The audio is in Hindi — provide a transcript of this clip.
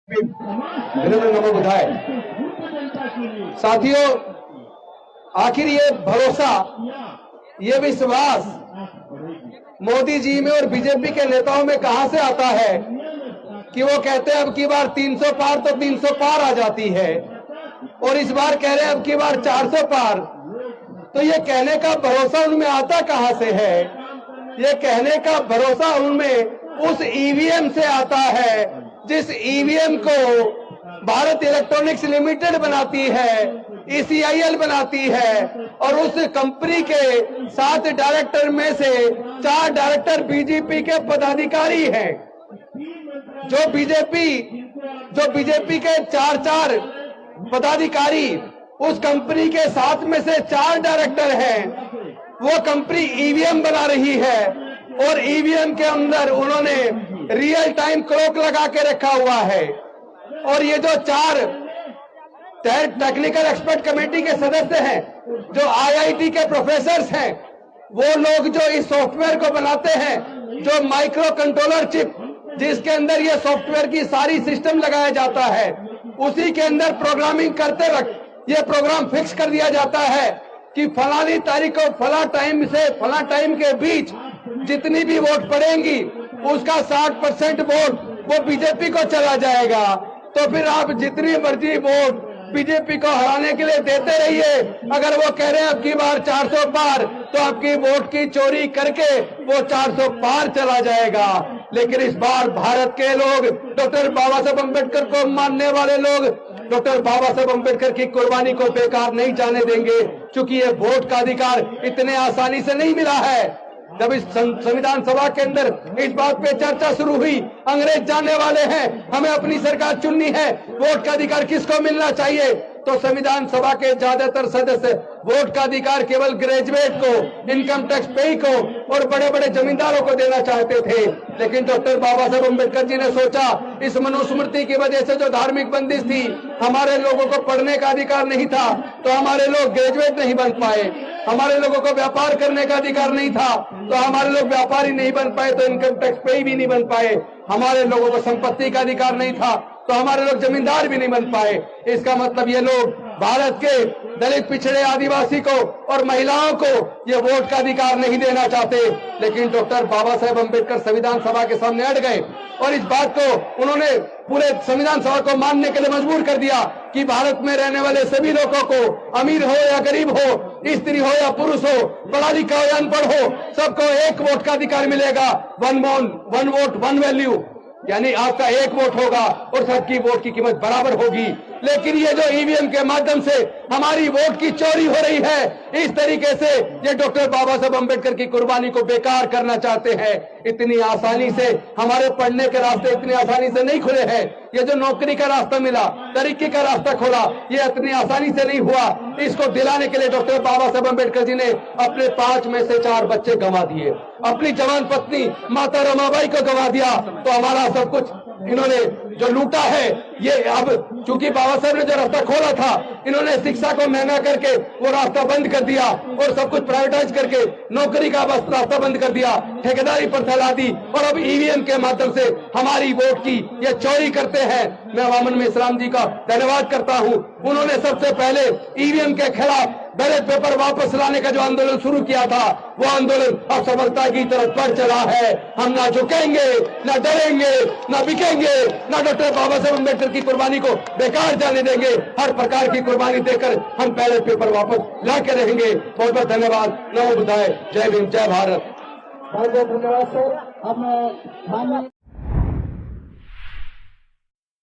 नमो बुधाय। साथियों, आखिर ये भरोसा, ये विश्वास मोदी जी में और बीजेपी के नेताओं में कहां से आता है कि वो कहते हैं अब की बार 300 पार तो 300 पार आ जाती है, और इस बार कह रहे हैं अब की बार 400 पार। तो ये कहने का भरोसा उनमें आता कहां से है? ये कहने का भरोसा उनमें उस ईवीएम से आता है जिस ईवीएम को भारत इलेक्ट्रॉनिक्स लिमिटेड बनाती है, ECIL बनाती है, और उस कंपनी के 7 डायरेक्टर में से 4 डायरेक्टर बीजेपी के पदाधिकारी हैं। जो बीजेपी के 4 पदाधिकारी उस कंपनी के 7 में से 4 डायरेक्टर हैं, वो कंपनी ईवीएम बना रही है, और ईवीएम के अंदर उन्होंने रियल टाइम क्लॉक लगा के रखा हुआ है। और ये जो 4 टेक्निकल एक्सपर्ट कमेटी के सदस्य हैं, जो IIT के प्रोफेसर्स हैं, वो लोग जो इस सॉफ्टवेयर को बनाते हैं, जो माइक्रो कंट्रोलर चिप जिसके अंदर ये सॉफ्टवेयर की सारी सिस्टम लगाया जाता है, उसी के अंदर प्रोग्रामिंग करते वक्त ये प्रोग्राम फिक्स कर दिया जाता है कि फलानी तारीख को फला टाइम से फला टाइम के बीच जितनी भी वोट पड़ेंगी उसका 60% वोट वो बीजेपी को चला जाएगा। तो फिर आप जितनी मर्जी वोट बीजेपी को हराने के लिए देते रहिए। अगर वो कह रहे हैं अब की बार 400 पार, तो आपकी वोट की चोरी करके वो 400 पार चला जाएगा। लेकिन इस बार भारत के लोग, डॉक्टर बाबा साहब अम्बेडकर को मानने वाले लोग, डॉक्टर बाबा साहब अम्बेडकर की कुर्बानी को बेकार नहीं जाने देंगे, क्योंकि ये वोट का अधिकार इतने आसानी से नहीं मिला है। जब इस संविधान सभा के अंदर इस बात पे चर्चा शुरू हुई, अंग्रेज जानने वाले हैं, हमें अपनी सरकार चुननी है, वोट का अधिकार किसको मिलना चाहिए, तो संविधान सभा के ज्यादातर सदस्य वोट का अधिकार केवल ग्रेजुएट को, इनकम टैक्स पेई को और बड़े बड़े जमींदारों को देना चाहते थे। लेकिन डॉक्टर बाबा साहब अम्बेडकर जी ने सोचा, इस मनुस्मृति की वजह से जो धार्मिक बंदिश थी, हमारे लोगों को पढ़ने का अधिकार नहीं था, तो हमारे लोग ग्रेजुएट नहीं बन पाए। हमारे लोगों को व्यापार करने का अधिकार नहीं था, तो हमारे लोग व्यापारी नहीं बन पाए, तो इनकम टैक्स पेई भी नहीं बन पाए। हमारे लोगों को संपत्ति का अधिकार नहीं था, तो हमारे लोग जमींदार भी नहीं बन पाए। इसका मतलब ये लोग भारत के दलित, पिछड़े, आदिवासी को और महिलाओं को ये वोट का अधिकार नहीं देना चाहते। लेकिन डॉक्टर बाबा साहेब अम्बेडकर संविधान सभा के सामने अड़ गए, और इस बात को उन्होंने पूरे संविधान सभा को मानने के लिए मजबूर कर दिया कि भारत में रहने वाले सभी लोगों को, अमीर हो या गरीब हो, स्त्री हो या पुरुष हो, पढ़ा लिखा हो या अनपढ़ हो, सबको एक वोट का अधिकार मिलेगा। वन वोट वन वैल्यू, यानी आपका एक वोट होगा और सबकी वोट की कीमत बराबर होगी। लेकिन ये जो ईवीएम के माध्यम से हमारी वोट की चोरी हो रही है, इस तरीके से ये डॉक्टर बाबा साहब अम्बेडकर की कुर्बानी को बेकार करना चाहते हैं। इतनी आसानी से हमारे पढ़ने के रास्ते इतनी आसानी से नहीं खुले हैं। ये जो नौकरी का रास्ता मिला, तरक्की का रास्ता खोला, ये इतनी आसानी से नहीं हुआ। इसको दिलाने के लिए डॉक्टर बाबा साहब अम्बेडकर जी ने अपने 5 में से 4 बच्चे गंवा दिए, अपनी जवान पत्नी माता रमाबाई को गंवा दिया। तो हमारा सब कुछ इन्होंने जो लूटा है, ये अब चूंकि बाबा साहब ने जो रास्ता खोला था, इन्होंने शिक्षा को महंगा करके वो रास्ता बंद कर दिया, और सब कुछ प्राइवेटाइज करके नौकरी का रास्ता बंद कर दिया, ठेकेदारी पर फैला दी, और अब ईवीएम के माध्यम से हमारी वोट की ये चोरी करते हैं। मैं वामन मिश्राम जी का धन्यवाद करता हूं। उन्होंने सबसे पहले ईवीएम के खिलाफ बैलेट पेपर वापस लाने का जो आंदोलन शुरू किया था, वो आंदोलन अब सफलता की तरफ बढ़ चला है। हम ना झुकेंगे, ना डरेंगे, ना बिकेंगे, ना डॉक्टर बाबा साहब अम्बेडकर की कुर्बानी को बेकार जाने देंगे। हर प्रकार की कुर्बानी देकर हम बैलेट पेपर वापस ला के रहेंगे। बहुत बहुत धन्यवाद। नमो बुद्धाय। जय भीम, जय भारत। बहुत बहुत धन्यवाद सर। अब